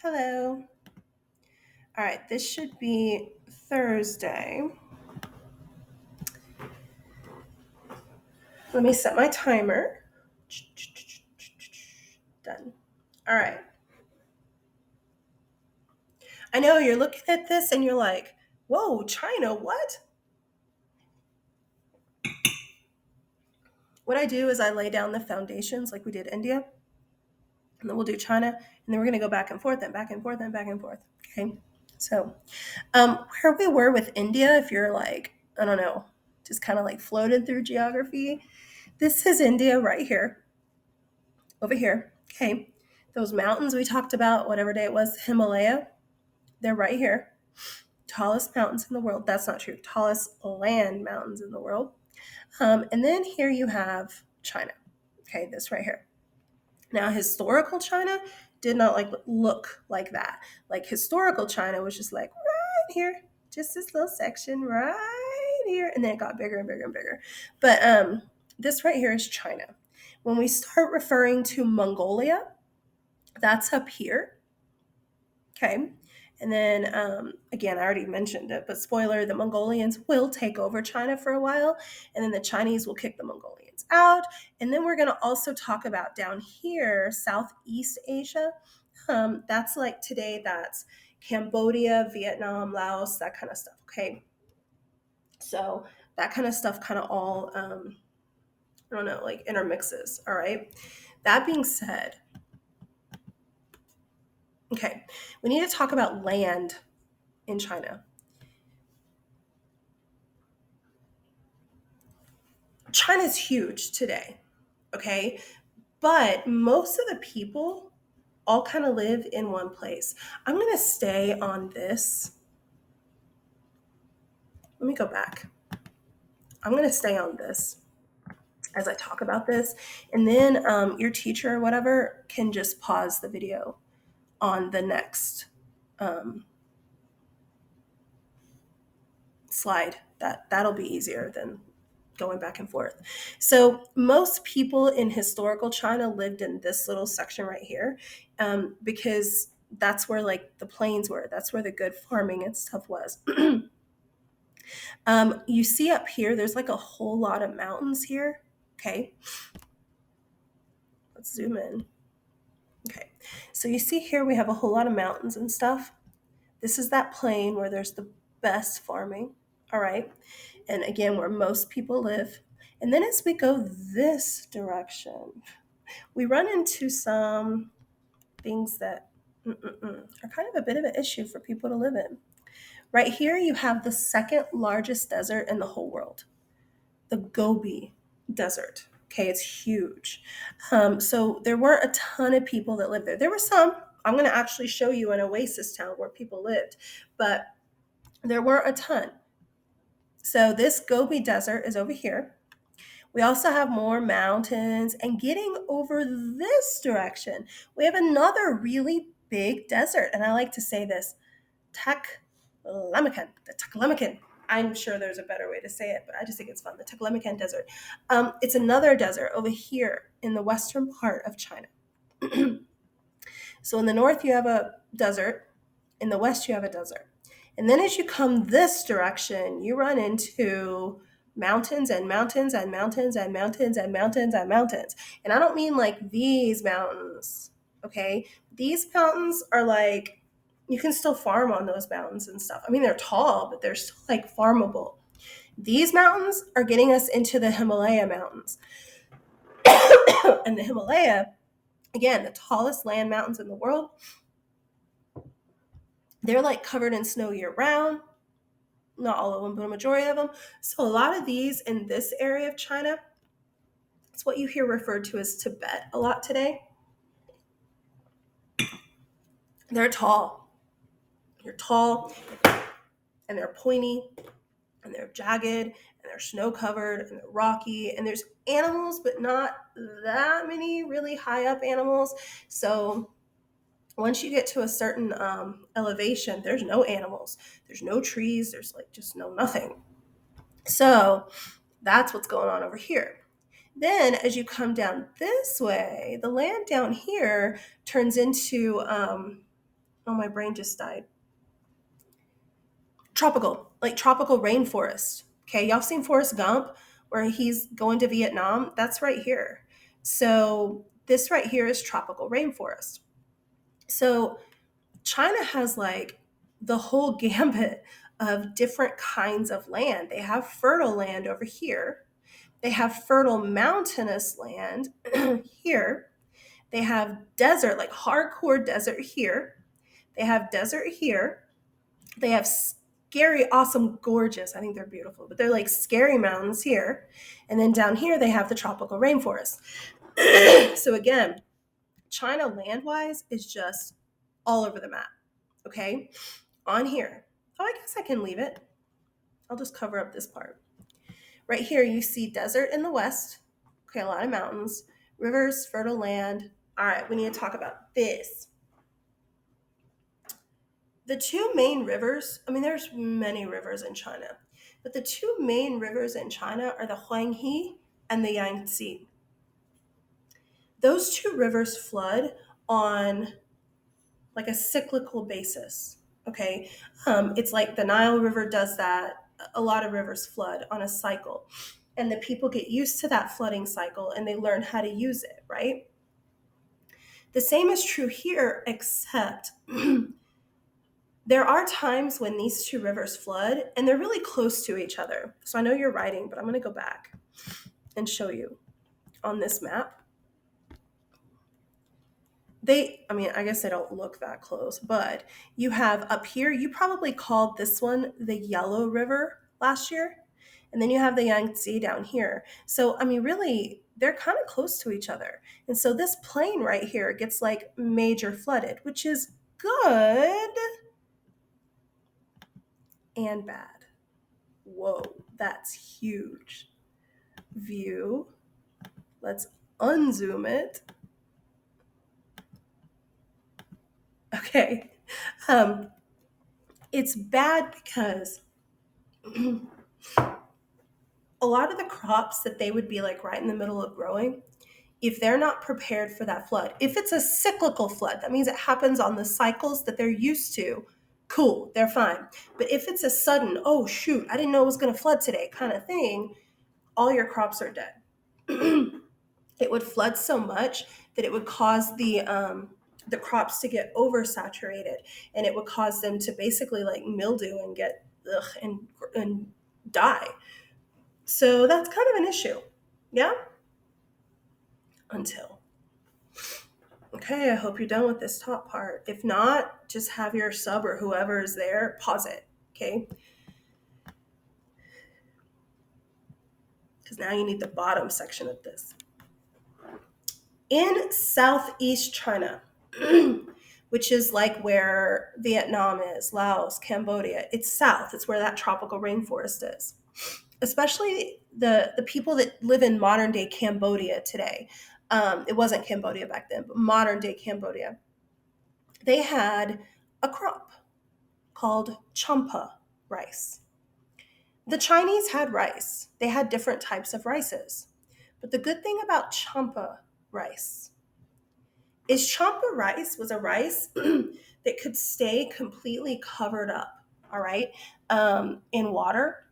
Hello. All right, this should be Thursday. Let me set my timer. Done. All right. I know you're looking at this and you're like, whoa, China, what? What I do is I lay down the foundations like we did India, and then we'll do China, and then we're going to go back and forth and back and forth and back and forth. Okay. So, where we were with India, if you're like, I don't know, just kind of like floated through geography, this is India right here. Over here. Okay. Those mountains we talked about, whatever day it was, Himalaya, they're right here. Tallest mountains in the world. That's not true. Tallest land mountains in the world. And then here you have China. Okay, this right here. Now, historical China did not like look like that. Like historical China was just like right here, just this little section right here, and then it got bigger and bigger and bigger. But this right here is China. When we start referring to Mongolia, that's up here. Okay. And then again, I already mentioned it, but spoiler, the Mongolians will take over China for a while, and then the Chinese will kick the Mongolians out. And then we're going to also talk about down here, Southeast Asia. That's like today, that's Cambodia, Vietnam, Laos, that kind of stuff. Okay. So that kind of stuff kind of all, I don't know, like intermixes. All right. That being said, okay, we need to talk about land in China. China's huge today, okay? But most of the people all kind of live in one place. I'm going to stay on this. Let me go back. I'm going to stay on this as I talk about this. And then your teacher or whatever can just pause the video on the next um, slide. That'll be easier than going back and forth. So most people in historical China lived in this little section right here, because that's where like the plains were. That's where the good farming and stuff was. You see up here, there's like a whole lot of mountains here. Okay, let's zoom in. Okay, so you see here we have a whole lot of mountains and stuff. This is that plain where there's the best farming. All right. And again, where most people live. And then as we go this direction, we run into some things that are kind of a bit of an issue for people to live in. Right here, you have the second largest desert in the whole world, the Gobi Desert. Okay, it's huge. So there weren't a ton of people that lived there. There were some. I'm going to actually show you an oasis town where people lived, but there were a ton. So this Gobi Desert is over here. We also have more mountains, and getting over this direction, we have another really big desert. And I like to say this, Taklamakan, the Taklamakan. I'm sure there's a better way to say it, but I just think it's fun. The Taklamakan Desert. It's another desert over here in the western part of China. So in the north, you have a desert. In the west, you have a desert. And then as you come this direction, you run into mountains and mountains and mountains and mountains and mountains and mountains. And I don't mean like these mountains, okay? These mountains are like, you can still farm on those mountains and stuff. I mean, they're tall, but they're still like farmable. These mountains are getting us into the Himalaya mountains. And the Himalaya, again, the tallest land mountains in the world, they're like covered in snow year round. Not all of them, but a majority of them. So a lot of these in this area of China, it's what you hear referred to as Tibet a lot today. They're tall. They're tall and they're pointy and they're jagged and they're snow covered and they're rocky, and there's animals, but not that many really high up animals. So once you get to a certain elevation, there's no animals, there's no trees, there's like just no nothing. So that's what's going on over here. Then as you come down this way, the land down here turns into Oh, my brain just died. Tropical, like tropical rainforest. Okay, y'all seen Forrest Gump where he's going to Vietnam? That's right here. So this right here is tropical rainforest. So China has like the whole gambit of different kinds of land. They have fertile land over here. They have fertile mountainous land here. They have desert, like hardcore desert here. They have desert here. They have scary, awesome, gorgeous. I think they're beautiful, but they're like scary mountains here. And then down here, they have the tropical rainforest. So again, China land wise is just all over the map. Okay. On here. Oh, I guess I can leave it. I'll just cover up this part. Right here, you see desert in the west. Okay, a lot of mountains, rivers, fertile land. All right, we need to talk about this. The two main rivers, I mean, there's many rivers in China, but the two main rivers in China are the Huanghe and the Yangtze. Those two rivers flood on like a cyclical basis. Okay. It's like the Nile River does that. A lot of rivers flood on a cycle. And the people get used to that flooding cycle and they learn how to use it, right? The same is true here, except there are times when these two rivers flood and they're really close to each other. So I know you're writing, but I'm going to go back and show you on this map. I mean, I guess they don't look that close, but you have up here, you probably called this one the Yellow River last year. And then you have the Yangtze down here. So, I mean, really, they're kind of close to each other. And so this plain right here gets like major flooded, which is good and bad. Whoa, that's huge. View. Let's unzoom it. Okay. It's bad because a lot of the crops that they would be like right in the middle of growing, if they're not prepared for that flood, if it's a cyclical flood, that means it happens on the cycles that they're used to, cool, they're fine. But if it's a sudden, oh shoot, I didn't know it was going to flood today kind of thing, all your crops are dead. It would flood so much that it would cause the crops to get oversaturated, and it would cause them to basically like mildew and get and die. So that's kind of an issue. Yeah? Until. Okay, I hope you're done with this top part. If not, just have your sub or whoever is there pause it. Okay? Because now you need the bottom section of this. In Southeast China, which is like where Vietnam is, Laos, Cambodia, it's south. It's where that tropical rainforest is. Especially the people that live in modern day Cambodia today. It wasn't Cambodia back then, but modern day Cambodia. They had a crop called champa rice. The Chinese had rice. They had different types of rices. But the good thing about champa rice is champa rice was a rice that could stay completely covered up, all right, in water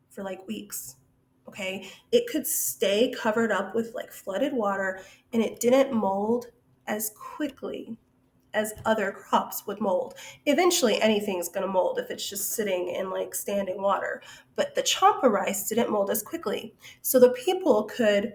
for like weeks. Okay, it could stay covered up with like flooded water and it didn't mold as quickly as other crops would mold. Eventually anything's going to mold if it's just sitting in like standing water, but the champa rice didn't mold as quickly. So the people could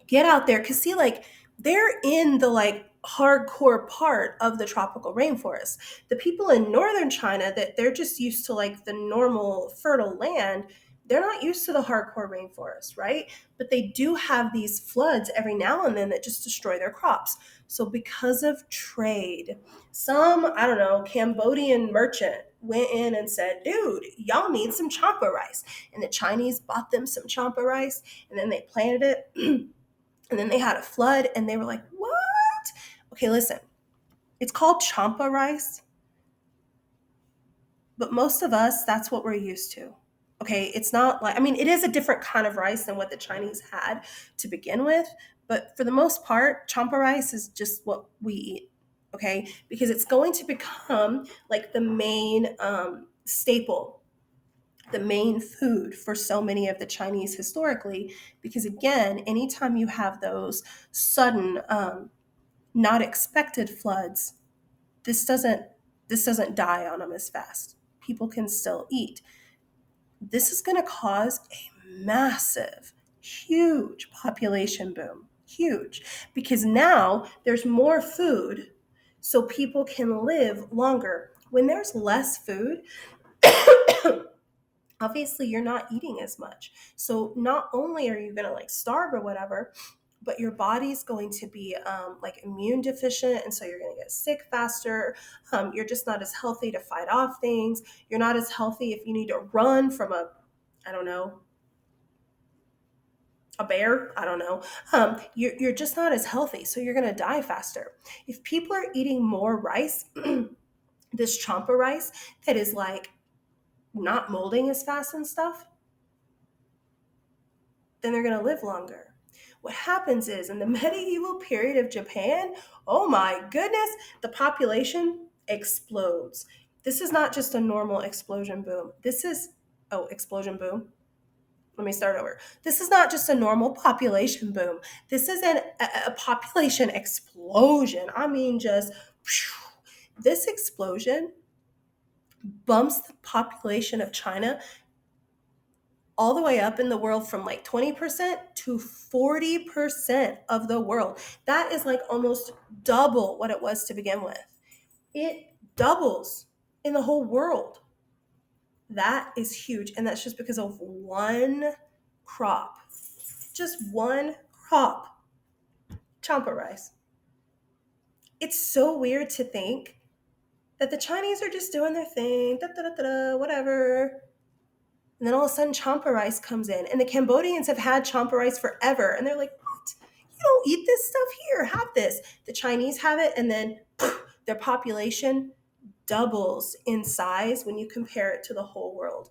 get out there because see, like, they're in the like hardcore part of the tropical rainforest. The people in northern China that they're just used to like the normal fertile land, they're not used to the hardcore rainforest, right? But they do have these floods every now and then that just destroy their crops. So because of trade, some, I don't know, Cambodian merchant went in and said, dude, y'all need some champa rice. And the Chinese bought them some champa rice and then they planted it. And then they had a flood and they were like, what? Okay, listen, it's called champa rice, but most of us, that's what we're used to. Okay, it's not like, I mean, it is a different kind of rice than what the Chinese had to begin with, but for the most part, champa rice is just what we eat. okay? Because it's going to become like the main staple, the main food for so many of the Chinese historically. Because again, anytime you have those sudden, not expected floods, this doesn't this doesn't die on them as fast. People can still eat. This is going to cause a massive, huge population boom. Huge. Because now there's more food, so people can live longer. When there's less food, obviously you're not eating as much. So not only are you going to like starve or whatever, but your body's going to be like immune deficient, and so you're going to get sick faster. You're just not as healthy to fight off things. You're not as healthy if you need to run from a, I don't know, a bear. I don't know. You're just not as healthy, so you're going to die faster. If people are eating more rice, this champa rice that is like not molding as fast and stuff, then they're going to live longer. What happens is in the medieval period of Japan, oh my goodness, the population explodes. This is not just a normal explosion boom. This is, oh, explosion boom. Let me start over. This is not just a normal population boom. This is a population explosion. I mean, just this explosion bumps the population of China all the way up in the world from like 20% to 40% of the world. That is like almost double what it was to begin with. It doubles in the whole world. That is huge. And that's just because of one crop. Just one crop. Champa rice. It's so weird to think that the Chinese are just doing their thing, whatever. And then all of a sudden, champa rice comes in, and the Cambodians have had champa rice forever. And they're like, "What? You don't eat this stuff here? Have this." The Chinese have it, and then their population doubles in size when you compare it to the whole world.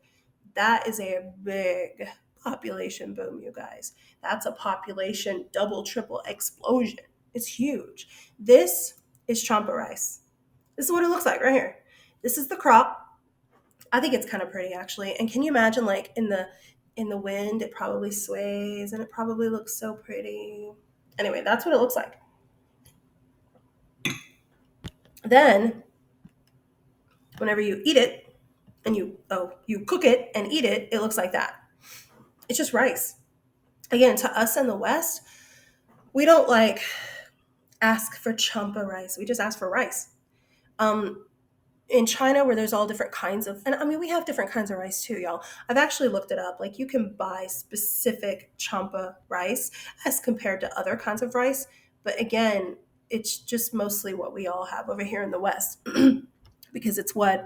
That is a big population boom, you guys. That's a population double, triple explosion. It's huge. This is champa rice. This is what it looks like right here. This is the crop. I think it's kind of pretty actually. And can you imagine like in the wind, it probably sways and it probably looks so pretty. Anyway, that's what it looks like. Then whenever you eat it and you cook it and eat it, it looks like that. It's just rice. Again, to us in the West, we don't like ask for champa rice. We just ask for rice. In China, where there's all different kinds of, and I mean, we have different kinds of rice too, y'all. I've actually looked it up. Like, you can buy specific champa rice as compared to other kinds of rice. But again, it's just mostly what we all have over here in the West because it's what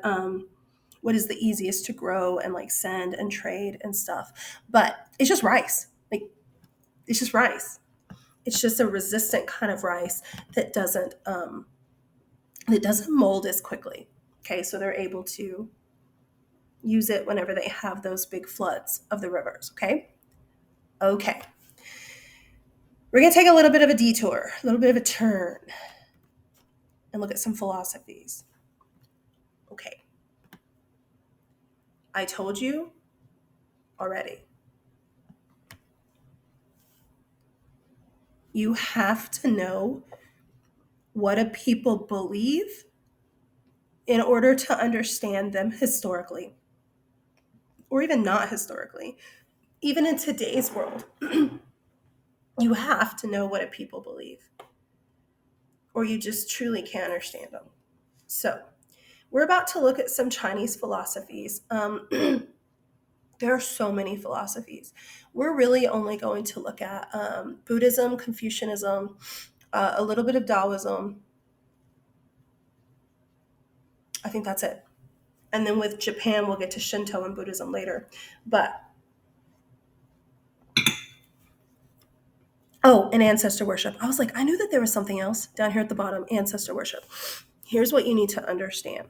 is the easiest to grow and like send and trade and stuff. But it's just rice. Like, it's just rice. It's just a resistant kind of rice that doesn't mold as quickly. Okay, so they're able to use it whenever they have those big floods of the rivers. Okay. Okay. We're going to take a little bit of a detour, a little bit of a turn, and look at some philosophies. Okay. I told you already. You have to know what a people believe in order to understand them historically, or even not historically. Even in today's world, you have to know what a people believe, or you just truly can't understand them. So, we're about to look at some Chinese philosophies. There are so many philosophies. We're really only going to look at Buddhism, Confucianism, a little bit of Taoism. I think that's it. And then with Japan, we'll get to Shinto and Buddhism later. But, oh, and ancestor worship. I was like, I knew that there was something else down here at the bottom, ancestor worship. Here's what you need to understand.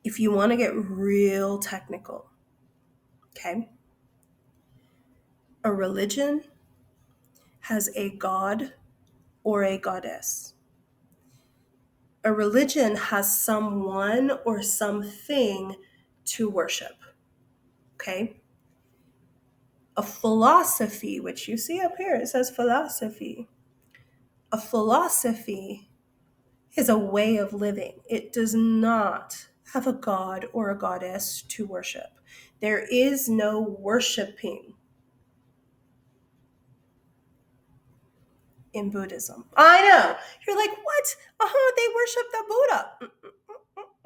If you want to get real technical, okay, a religion has a god or a goddess. A religion has someone or something to worship. Okay? A philosophy, which you see up here, it says philosophy. A philosophy is a way of living. It does not have a god or a goddess to worship. There is no worshiping in Buddhism. I know. You're like, what? They worship the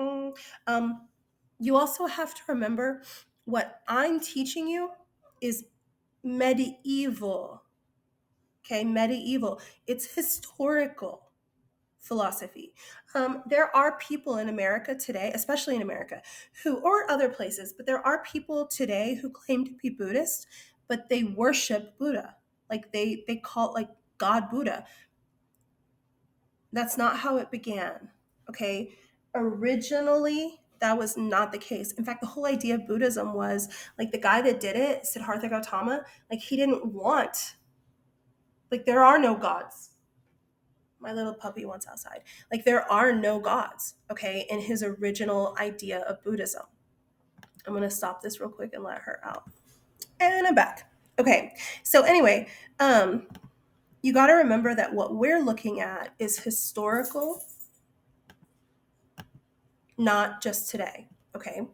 Buddha. Mm-mm. You also have to remember what I'm teaching you is medieval. Okay, medieval. It's historical philosophy. There are people in America today, especially in America, or other places, but there are people today who claim to be Buddhist, but they worship Buddha. Like they call it like God Buddha. That's not how it began. Okay. Originally, that was not the case. In fact, the whole idea of Buddhism was like the guy that did it, Siddhartha Gautama, like he didn't want, like, there are no gods. My little puppy wants outside. Like, there are no gods, okay, in his original idea of Buddhism. I'm going to stop this real quick and let her out. And I'm back. Okay. So, anyway, you got to remember that what we're looking at is historical, not just today. Okay.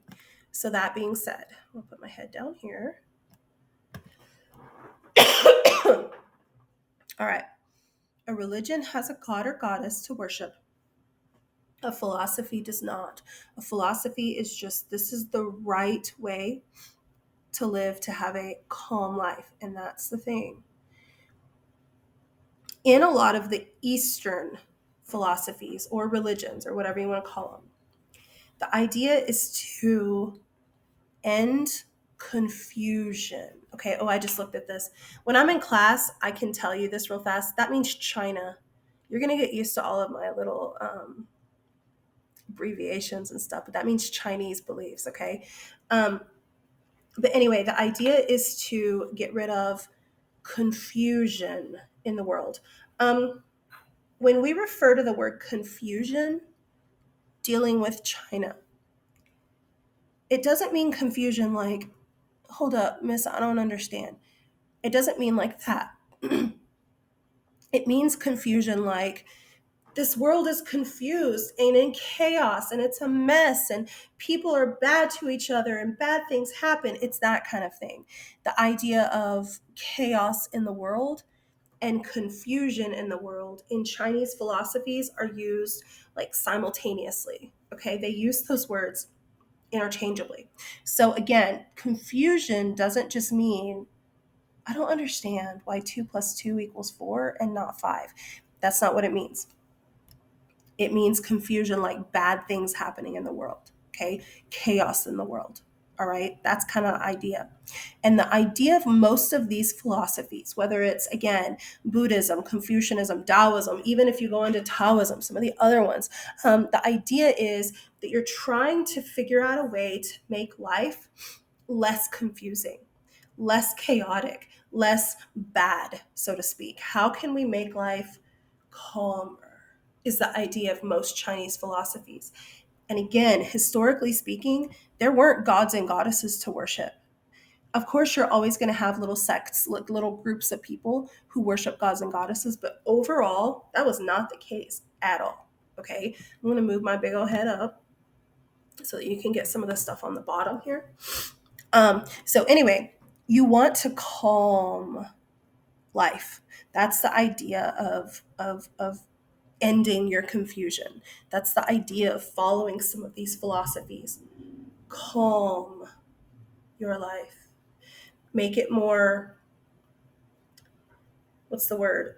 So, that being said, I'll put my head down here. All right. A religion has a god or goddess to worship. A philosophy does not. A philosophy is just, this is the right way to live, to have a calm life. And that's the thing. In a lot of the Eastern philosophies or religions or whatever you want to call them, the idea is to end confusion. Okay. Oh, I just looked at this. When I'm in class, I can tell you this real fast. That means China. You're going to get used to all of my little abbreviations and stuff, but that means Chinese beliefs. Okay. But anyway, the idea is to get rid of confusion in the world. When we refer to the word confusion dealing with China, it doesn't mean confusion like, hold up, miss, I don't understand. It doesn't mean like that. It means confusion like, this world is confused and in chaos and it's a mess and people are bad to each other and bad things happen. It's that kind of thing. The idea of chaos in the world and confusion in the world in Chinese philosophies are used like simultaneously. Okay, they use those words interchangeably. So again, confusion doesn't just mean, I don't understand why 2 plus 2 equals 4 and not 5. That's not what it means. It means confusion, like bad things happening in the world. Okay, chaos in the world. All right, that's kind of the idea. And the idea of most of these philosophies, whether it's, again, Buddhism, Confucianism, Taoism, even if you go into Taoism, some of the other ones, the idea is that you're trying to figure out a way to make life less confusing, less chaotic, less bad, so to speak. How can we make life calmer? Is the idea of most Chinese philosophies. And again, historically speaking, there weren't gods and goddesses to worship. Of course, you're always going to have little sects, like little groups of people who worship gods and goddesses, but overall, that was not the case at all. Okay, I'm going to move my big old head up so that you can get some of the stuff on the bottom here. So anyway, you want to calm life. That's the idea of ending your confusion. That's the idea of following some of these philosophies. Calm your life. Make it more, what's the word?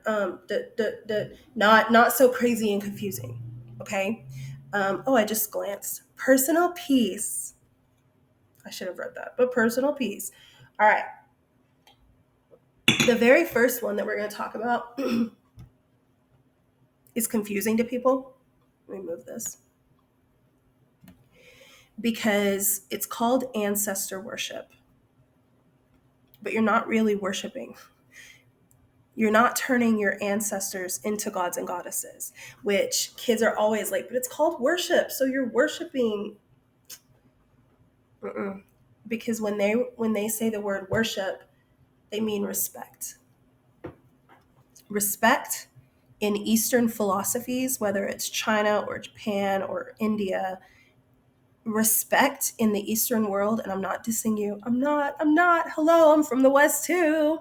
Not so crazy and confusing. Okay. I just glanced. Personal peace. I should have read that, but personal peace. All right. The very first one that we're going to talk about is confusing to people. Let me move this. Because it's called ancestor worship. But you're not really worshiping. You're not turning your ancestors into gods and goddesses, which kids are always like, but it's called worship. So you're worshiping. Mm-mm. Because when they say the word worship, they mean respect. Respect in Eastern philosophies, whether it's China or Japan or India, respect in the Eastern world, and I'm not dissing you. I'm not. Hello, I'm from the West too.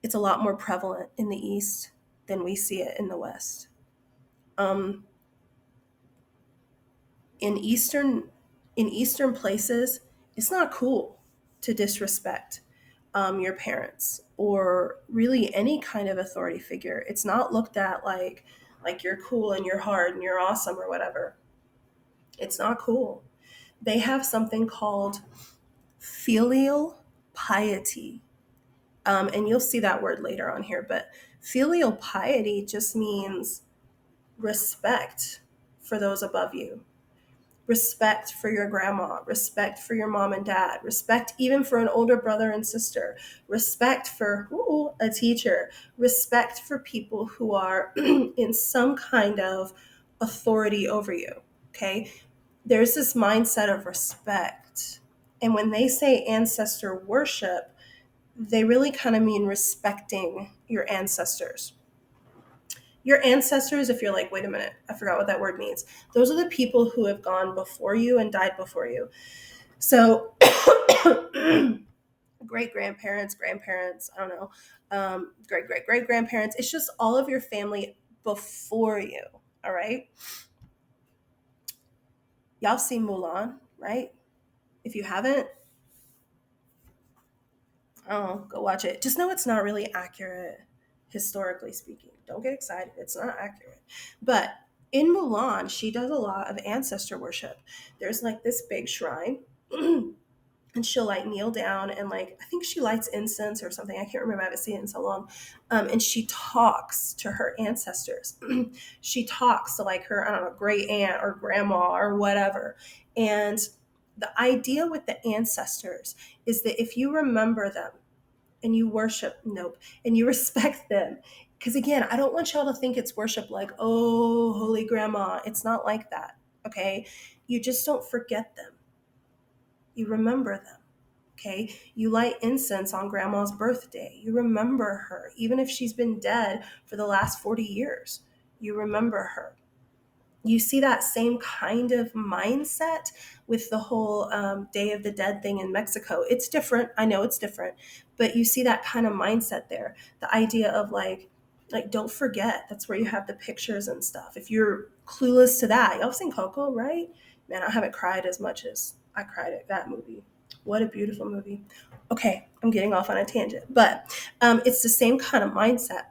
It's a lot more prevalent in the East than we see it in the West. Um, in Eastern in Eastern places, it's not cool to disrespect your parents or really any kind of authority figure. It's not looked at like you're cool and you're hard and you're awesome or whatever. It's not cool. They have something called filial piety. And you'll see that word later on here, but filial piety just means respect for those above you, respect for your grandma, respect for your mom and dad, respect even for an older brother and sister, respect for a teacher, respect for people who are in some kind of authority over you. Okay. There's this mindset of respect. And when they say ancestor worship, they really kind of mean respecting your ancestors. Your ancestors, if you're like, wait a minute, I forgot what that word means. Those are the people who have gone before you and died before you. So, great grandparents, grandparents, I don't know, great great great grandparents. It's just all of your family before you. All right. Y'all seen Mulan, right? If you haven't, oh, go watch it. Just know it's not really accurate, historically speaking. Don't get excited. It's not accurate. But in Mulan, she does a lot of ancestor worship. There's like this big shrine. And she'll like kneel down and like I think she lights incense or something. I can't remember. I haven't seen it in so long. And she talks to her ancestors. She talks to like her, I don't know, great aunt or grandma or whatever. And the idea with the ancestors is that if you remember them and you worship, nope, and you respect them, because again, I don't want y'all to think it's worship like, oh, holy grandma. It's not like that. Okay. You just don't forget them. You remember them. Okay. You light incense on grandma's birthday. You remember her. Even if she's been dead for the last 40 years, you remember her. You see that same kind of mindset with the whole Day of the Dead thing in Mexico. It's different. I know it's different, but you see that kind of mindset there. The idea of like don't forget. That's where you have the pictures and stuff. If you're clueless to that, y'all seen Coco, right? Man, I haven't cried as much as I cried at that movie. What a beautiful movie. Okay, I'm getting off on a tangent, but it's the same kind of mindset.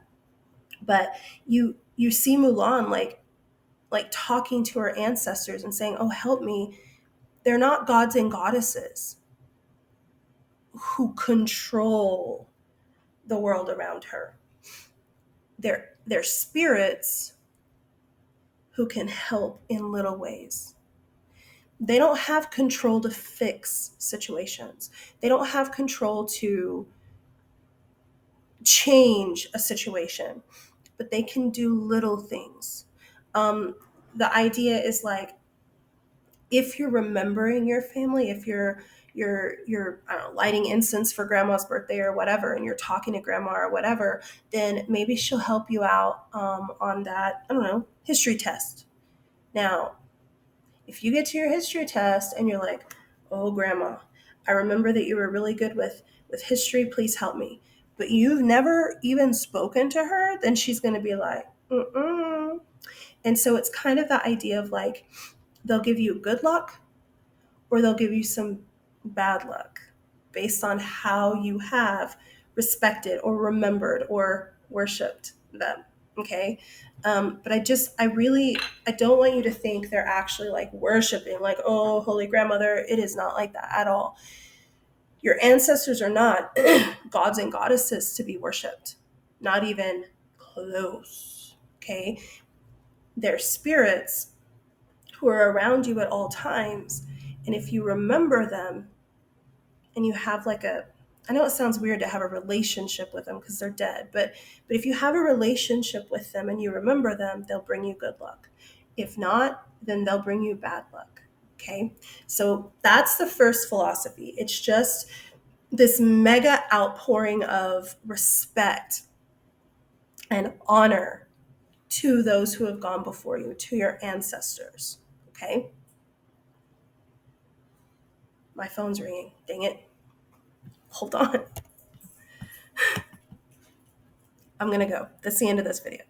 But you see Mulan like talking to her ancestors and saying, "Oh, help me." They're not gods and goddesses who control the world around her. They're spirits who can help in little ways. They don't have control to fix situations. They don't have control to change a situation, but they can do little things. Um, the idea is like if you're remembering your family, if you're I don't know, lighting incense for grandma's birthday or whatever, and you're talking to grandma or whatever, then maybe she'll help you out on that, I don't know, history test. Now, if you get to your history test and you're like, "Oh, grandma, I remember that you were really good with history. Please help me," but you've never even spoken to her, then she's going to be like, "Mm-mm." And so it's kind of the idea of like they'll give you good luck or they'll give you some bad luck based on how you have respected or remembered or worshiped them. Okay. But I don't want you to think they're actually like worshiping, like, oh, holy grandmother. It is not like that at all. Your ancestors are not gods and goddesses to be worshiped, not even close. Okay. They're spirits who are around you at all times. And if you remember them and you have like I know it sounds weird to have a relationship with them because they're dead, but if you have a relationship with them and you remember them, they'll bring you good luck. If not, then they'll bring you bad luck. Okay? So that's the first philosophy. It's just this mega outpouring of respect and honor to those who have gone before you, to your ancestors. Okay? My phone's ringing. Dang it. Hold on. I'm going to go. That's the end of this video.